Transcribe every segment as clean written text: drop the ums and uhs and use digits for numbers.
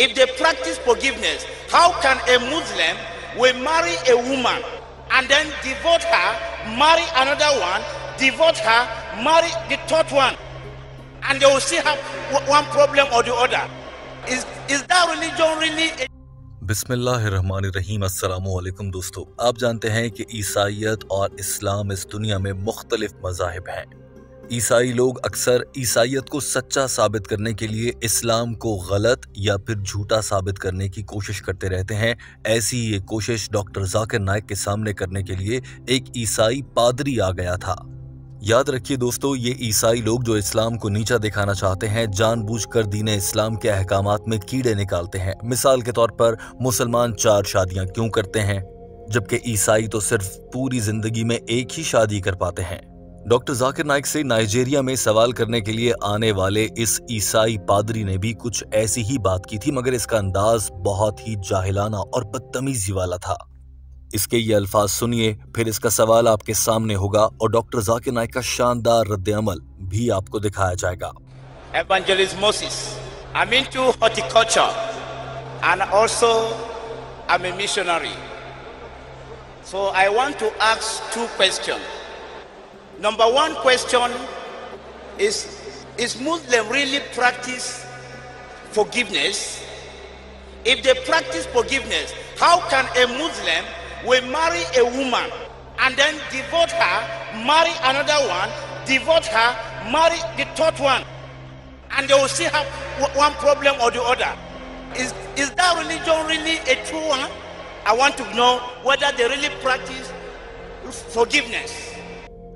If they practice forgiveness, how can a Muslim will marry a woman and then divorce her, marry another one, divorce her, marry the third one, and they will still have one problem or the other? Is that religion really a... बिस्मिल्लाहिर्रहमानिर्रहीम। अस्सलामु अलैकुम दोस्तों, आप जानते हैं कि ईसाईयत और इस्लाम इस दुनिया में मुख्तलिफ मज़ाहिब हैं। ईसाई लोग अक्सर ईसाईयत को सच्चा साबित करने के लिए इस्लाम को गलत या फिर झूठा साबित करने की कोशिश करते रहते हैं। ऐसी ही एक कोशिश डॉक्टर जाकिर नाइक के सामने करने के लिए एक ईसाई पादरी आ गया था। याद रखिए दोस्तों, ये ईसाई लोग जो इस्लाम को नीचा दिखाना चाहते हैं, जानबूझकर दीन इस्लाम के अहकामात में कीड़े निकालते हैं। मिसाल के तौर पर मुसलमान 4 शादियां क्यों करते हैं, जबकि ईसाई तो सिर्फ पूरी जिंदगी में एक ही शादी कर पाते हैं। डॉक्टर जाकिर नाइक से नाइजीरिया में सवाल करने के लिए आने वाले इस ईसाई पादरी ने भी कुछ ऐसी ही बात की थी, मगर इसका अंदाज बहुत ही जाहिलाना और बदतमीजी वाला था। इसके ये अल्फाज सुनिए, फिर इसका सवाल आपके सामने होगा और डॉक्टर जाकिर नाइक का शानदार रद्द-ए-अमल भी आपको दिखाया जाएगा। Evangelist Moses, I'm into horticulture and also I'm a missionary. So I want to ask 2 questions. Number 1 question is Muslim really practice forgiveness? If they practice forgiveness, how can a Muslim will marry a woman and then divorce her, marry another one, divorce her, marry the third one, and they will still have one problem or the other? Is that religion really a true one? I want to know whether they really practice forgiveness.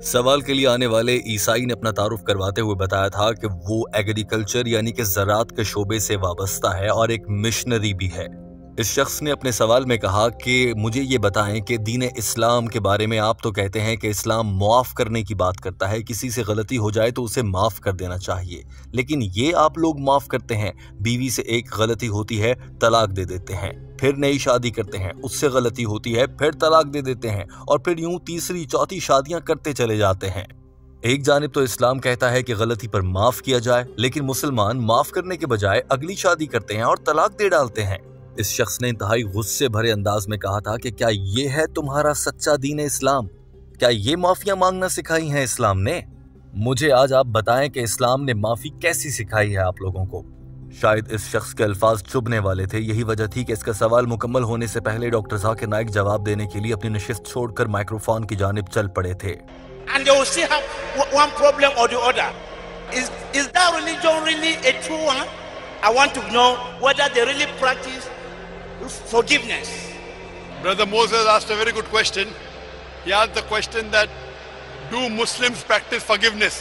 सवाल के लिए आने वाले ईसाई ने अपना तारुफ करवाते हुए बताया था कि वो एग्रीकल्चर यानी कि ज़राअत के शोबे से वाबस्ता है और एक मिशनरी भी है। इस शख्स ने अपने सवाल में कहा कि मुझे ये बताएं कि दीन इस्लाम के बारे में आप तो कहते हैं कि इस्लाम मुआफ़ करने की बात करता है, किसी से गलती हो जाए तो उसे माफ़ कर देना चाहिए, लेकिन ये आप लोग माफ़ करते हैं, बीवी से एक गलती होती है तलाक दे देते हैं, फिर नई शादी करते हैं, उससे गलती होती है फिर तलाक दे देते हैं और फिर यूं तीसरी चौथी शादियां करते चले जाते हैं। एक जानिब तो इस्लाम कहता है कि गलती पर माफ़ किया जाए, लेकिन मुसलमान माफ़ करने के बजाय अगली शादी करते हैं और तलाक दे डालते हैं। इस शख्स ने इंतहाई गुस्से भरे अंदाज में कहा था कि क्या ये है तुम्हारा सच्चा दीन इस्लाम? क्या ये माफिया मांगना सिखाई है इस्लाम ने? मुझे आज आप बताएं कि इस्लाम ने माफी कैसी सिखाई है आप लोगों को। शायद इस शख्स के अल्फाज चुभने वाले थे, यही वजह थी कि इसका सवाल मुकम्मल होने से पहले डॉक्टर जाकिर नाइक जवाब देने के लिए अपनी नशिस्त छोड़कर माइक्रोफोन की जानिब चल पड़े थे। And they will still have one problem or the other. Is that religion really a true one? I want to know whether they really practice forgiveness. Brother Moses asked a very good question. He asked the question that do Muslims practice forgiveness?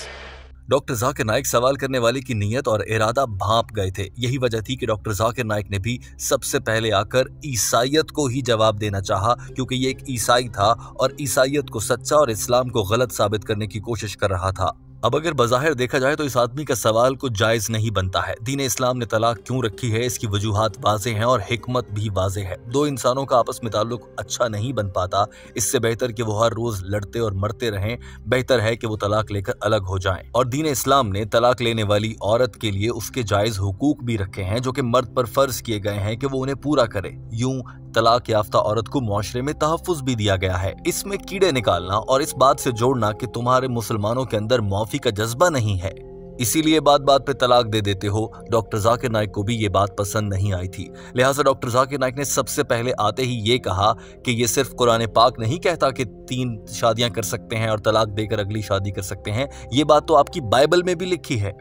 Doctor Zakir Naik सवाल करने वाले की नीयत और इरादा भांप गए थे। यही वजह थी कि डॉक्टर जाकिर नाइक ने भी सबसे पहले आकर ईसाईयत को ही जवाब देना चाहा, क्योंकि ये एक ईसाई था और ईसाईयत को सच्चा और इस्लाम को गलत साबित करने की कोशिश कर रहा था। अब अगर बज़ाहिर देखा जाए तो इस आदमी का सवाल कुछ जायज़ नहीं बनता है। दीन इस्लाम ने तलाक क्यों रखी है, इसकी वजूहात वाज़े हैं और हिकमत भी वाज़े है। 2 इंसानों का आपस में ताल्लुक अच्छा नहीं बन पाता, इससे बेहतर कि वो हर रोज़ लड़ते और मरते रहें, बेहतर है कि वो तलाक लेकर अलग हो जाएं। और दीन इस्लाम ने तलाक लेने वाली औरत के लिए उसके जायज़ हुकूक भी रखे हैं, जो कि मर्द पर फ़र्ज किए गए हैं कि वो उन्हें पूरा करे। यूं तलाक याफ्ता औरत को मुआशरे में तहफ़्फ़ुज़ भी दिया गया है। इसमें कीड़े निकालना और इस बात से जोड़ना कि तुम्हारे मुसलमानों के अंदर मुआफ़ी का जज्बा नहीं है, इसीलिए बात बात पे तलाक दे देते हो, डॉक्टर जाकिर नाइक को भी ये बात पसंद नहीं आई थी। लिहाजा डॉक्टर जाकिर नाइक ने सबसे पहले आते ही ये कहा कि ये सिर्फ कुरान पाक नहीं कहता कि 3 शादियां कर सकते हैं और तलाक देकर अगली शादी कर सकते हैं, ये बात तो आपकी बाइबल में भी लिखी है।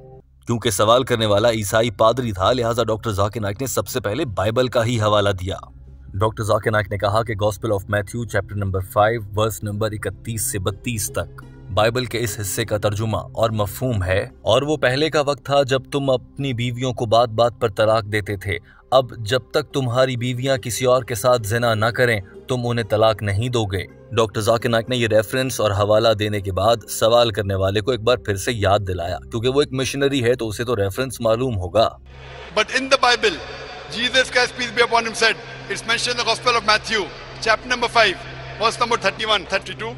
क्योंकि सवाल करने वाला ईसाई पादरी था, लिहाजा डॉक्टर जाकिर नाइक ने सबसे पहले बाइबल का ही हवाला दिया। डॉक्टर जाकिर नाइक ने कहा कि gospel of Matthew chapter number 5 verse number 31 से 32 तक बाइबल के इस हिस्से का तर्जुमा और मफहूम है, और वो पहले का वक्त था जब तुम अपनी बीवियों को बात बात पर तलाक देते थे। अब जब तक तुम्हारी बीवियां किसी और के साथ ज़िना न करें, तुम उन्हें तलाक नहीं दोगे। डॉक्टर जाकिर नाइक ने ये रेफरेंस और हवाला देने के बाद सवाल करने वाले को एक बार फिर से याद दिलाया, क्योंकि वो एक मिशनरी है तो उसे तो रेफरेंस मालूम होगा। But in the Bible, Jesus Christ, peace be upon him, said, it's mentioned in the Gospel of Matthew, chapter number 5, verse number 31, 32.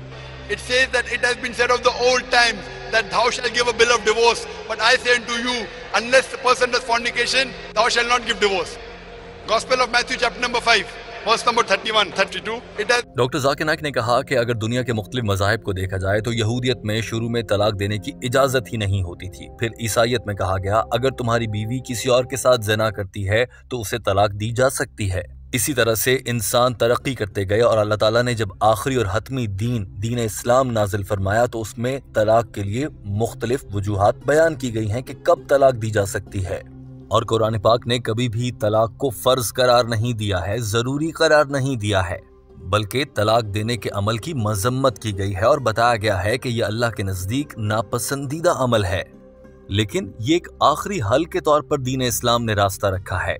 It says that it has been said of the old times that thou shalt give a bill of divorce, but I say unto you, unless the person does fornication, thou shalt not give divorce. Gospel of Matthew chapter number 5, verse number 31, 32. It has doctor Zakir Naik ने कहा कि अगर दुनिया के मुख्तलिफ मज़ाहिब को देखा जाए तो यहूदियत में शुरू में तलाक देने की इजाज़त ही नहीं होती थी। फिर ईसाइयत में कहा गया अगर तुम्हारी बीवी किसी और के साथ ज़िना करती है तो उसे तलाक दी जा सकती है। इसी तरह से इंसान तरक्की करते गए और अल्लाह ताला ने जब आखिरी और हतमी दीन इस्लाम नाजिल फरमाया तो उसमें तलाक के लिए मुख्तलिफ वजूहात बयान की गई हैं कि कब तलाक दी जा सकती है। और कुरान पाक ने कभी भी तलाक को फर्ज करार नहीं दिया है, जरूरी करार नहीं दिया है, बल्कि तलाक देने के अमल की मजम्मत की गई है और बताया गया है कि यह अल्लाह के नजदीक नापसंदीदा अमल है। लेकिन ये एक आखिरी हल के तौर पर दीन इस्लाम ने रास्ता रखा है।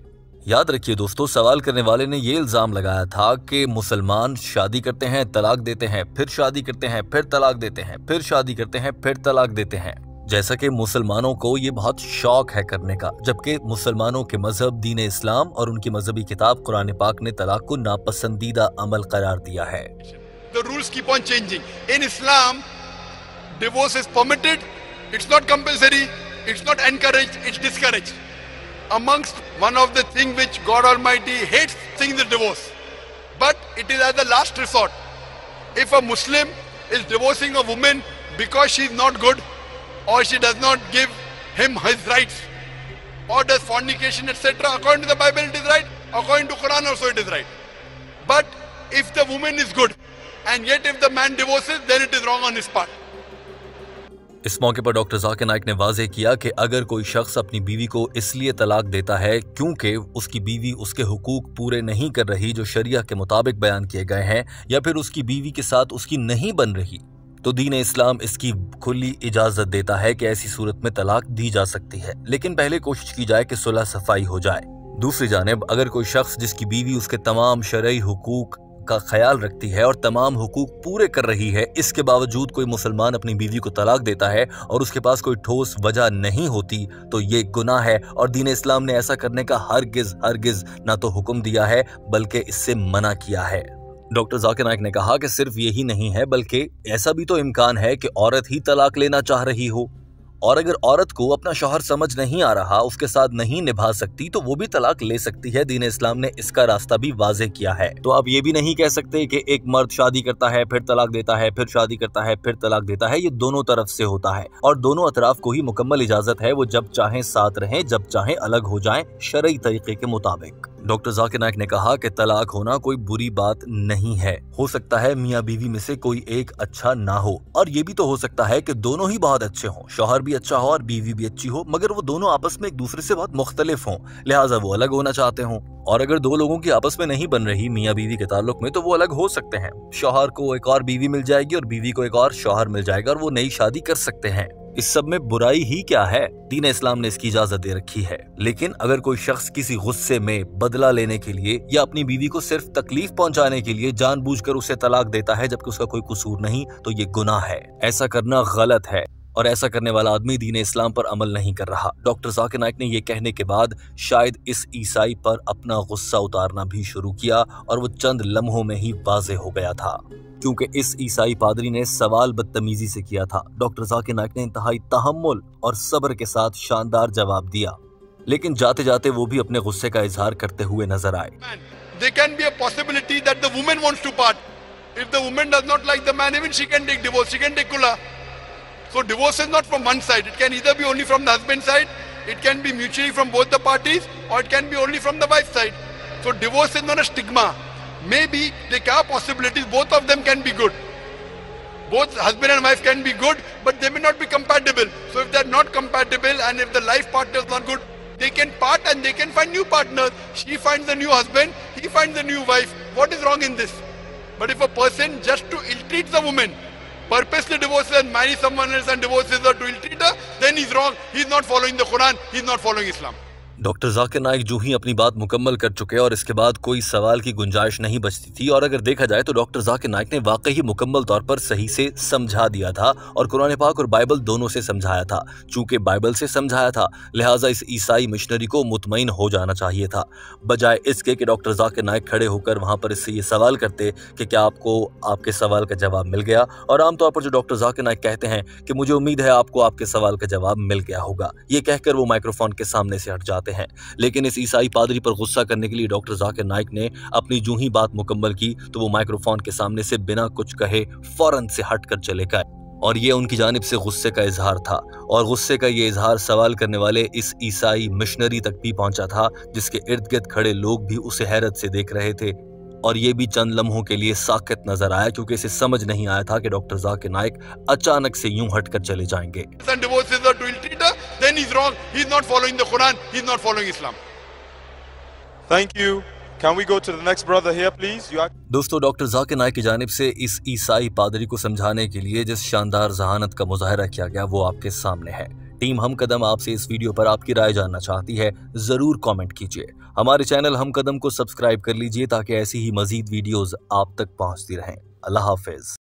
याद रखिए दोस्तों, सवाल करने वाले ने ये इल्जाम लगाया था कि मुसलमान शादी करते हैं, तलाक देते हैं, फिर शादी करते हैं, फिर तलाक देते हैं, फिर शादी करते हैं, फिर तलाक देते हैं, जैसा कि मुसलमानों को ये बहुत शौक है करने का, जबकि मुसलमानों के मजहब दीन इस्लाम और उनकी मजहबी किताब कुरान पाक ने तलाक को नापसंदीदा अमल करार दिया है। the rules keep on changing. In Islam, divorce is permitted. It's not compulsory. It's not encouraged. It's discouraged. Amongst one of the things which God Almighty hates things is divorce. But it is as a last resort. If a Muslim is divorcing a woman because she is not good, or she does not give him his rights, or does fornication, etc., according to the Bible it is right, according to Quran also it is right. But if the woman is good, and yet if the man divorces, then it is wrong on his part. इस मौके पर doctor Zakir Naik ने वाज़ेह किया कि अगर कोई शख्स अपनी बीवी को इसलिए तलाक देता है क्योंकि उसकी बीवी उसके हुकूक पूरे नहीं कर रही जो शरिया के मुताबिक बयान किए गए हैं, या फिर उसकी बीवी के साथ उसकी नहीं बन रही, तो दीन इस्लाम इसकी खुली इजाज़त देता है कि ऐसी सूरत में तलाक दी जा सकती है, लेकिन पहले कोशिश की जाए कि सुलह सफाई हो जाए। दूसरी जानिब अगर कोई शख्स जिसकी बीवी उसके तमाम शरई हुकूक का ख्याल रखती है और तमाम हुकूक पूरे कर रही है, इसके बावजूद कोई मुसलमान अपनी बीवी को तलाक देता है और उसके पास कोई ठोस वजह नहीं होती, तो ये गुनाह है और दीन इस्लाम ने ऐसा करने का हरगिज ना तो हुक्म दिया है बल्कि इससे मना किया है। डॉक्टर जाकिर नाइक ने कहा कि सिर्फ यही नहीं है बल्कि ऐसा भी तो इम्कान है कि औरत ही तलाक लेना चाह रही हो, और अगर औरत को अपना शौहर समझ नहीं आ रहा, उसके साथ नहीं निभा सकती, तो वो भी तलाक ले सकती है। दीन इस्लाम ने इसका रास्ता भी वाज़ेह किया है। तो आप ये भी नहीं कह सकते कि एक मर्द शादी करता है फिर तलाक देता है, फिर शादी करता है फिर तलाक देता है। ये दोनों तरफ से होता है और दोनों अतराफ को ही मुकम्मल इजाजत है, वो जब चाहें साथ रहें, जब चाहें अलग हो जाएं, शरई तरीके के मुताबिक। डॉक्टर जाकिर नाइक ने कहा कि तलाक होना कोई बुरी बात नहीं है। हो सकता है मियाँ बीवी में से कोई एक अच्छा ना हो, और ये भी तो हो सकता है कि दोनों ही बहुत अच्छे हों, शौहर भी अच्छा हो और बीवी भी अच्छी हो, मगर वो दोनों आपस में एक दूसरे से बहुत मुख्तलिफ हों, लिहाजा वो अलग होना चाहते हों। और अगर दो लोगों की आपस में नहीं बन रही मियाँ बीवी के ताल्लुक में, तो वो अलग हो सकते हैं। शौहर को एक और बीवी मिल जाएगी और बीवी को एक और शौहर मिल जाएगा और वो नई शादी कर सकते हैं। इस सब में बुराई ही क्या है? दीन इस्लाम ने इसकी इजाजत दे रखी है। लेकिन अगर कोई शख्स किसी गुस्से में बदला लेने के लिए या अपनी बीवी को सिर्फ तकलीफ पहुंचाने के लिए जानबूझकर उसे तलाक देता है जबकि उसका कोई कसूर नहीं, तो ये गुनाह है। ऐसा करना गलत है और ऐसा करने वाला आदमी दीन इस्लाम पर अमल नहीं कर रहा। डॉक्टर जाकिर नाइक ने यह कहने के बाद शायद इस ईसाई पर अपना गुस्सा उतारना भी शुरू किया और वो चंद लम्हों में ही वाज़ेह हो गया था, क्योंकि इस ईसाई पादरी ने सवाल बदतमीजी से किया था। डॉक्टर जाकिर नाइक ने इंतहाई तहम्मुल और सब्र के साथ शानदार जवाब दिया, लेकिन जाते जाते वो भी अपने गुस्से का इजहार करते हुए नजर आए। There can be a possibility that the woman wants to part. If the woman does not like the man, even she can take divorce, she can take kula. So divorce is not from one side. It can either be only from the husband's side, it can be mutually from both the parties, or it can be only from the wife's side. So divorce is not a stigma. Maybe there are possibilities, both of them can be good. Both husband and wife can be good, but they may not be compatible. So if they're not compatible and if the life partner is not good, they can part and they can find new partners. She finds a new husband, he finds a new wife. What is wrong in this? But if a person just to ill-treat the woman, purposely divorces and marries someone else and divorces her to ill-treat her, then he's wrong. He's not following the Quran, he's not following Islam. Doctor Zakir Naik जो ही अपनी बात मुकम्मल कर चुके और इसके बाद कोई सवाल की गुंजाइश नहीं बचती थी, और अगर देखा जाए तो डॉक्टर जाकिर नाइक ने वाकई ही मुकम्मल तौर पर सही से समझा दिया था और कुरान पाक और बाइबल दोनों से समझाया था। चूंकि बाइबल से समझाया था, लिहाजा इस ईसाई मिशनरी को मुतमईन हो जाना चाहिए था, बजाय इसके कि डॉक्टर जाकिर नाइक खड़े होकर वहां पर इससे ये सवाल करते कि क्या आपको आपके सवाल का जवाब मिल गया। और आमतौर पर जो डॉक्टर जाकिर नाइक कहते हैं कि मुझे उम्मीद है आपको आपके सवाल का जवाब मिल गया होगा, ये कहकर वो माइक्रोफोन के सामने से हट जाते चाहते हैं। लेकिन इस ईसाई पादरी पर गुस्सा करने के लिए डॉक्टर जाकिर नाइक ने अपनी यूं ही बात मुकम्मल की तो वो माइक्रोफोन के सामने से बिना कुछ कहे फौरन से हटकर चले गए और ये उनकी जानिब से गुस्से का इजहार था। और गुस्से का ये इजहार सवाल करने वाले इस ईसाई मिशनरी तक भी पहुंचा था, जिसके इर्द गिर्द खड़े लोग भी उसे हैरत से देख रहे थे। और ये भी चंद लम्हों के लिए साकित नजर आया क्योंकि इसे समझ नहीं आया था कि डॉक्टर जाकिर नाइक अचानक से यूं हटकर चले जाएंगे। Thank you. Can we go to the next brother here, please? दोस्तों, डॉक्टर जाकिर नाइक की जानिब से इस ईसाई पादरी को समझाने के लिए जिस शानदार जहानत का मुजाहरा किया गया वो आपके सामने है। टीम हम कदम आपसे इस वीडियो पर आपकी राय जानना चाहती है, जरूर कमेंट कीजिए। हमारे चैनल हम कदम को सब्सक्राइब कर लीजिए ताकि ऐसी ही मजीद वीडियोस आप तक पहुंचती रहें। अल्लाह हाफिज।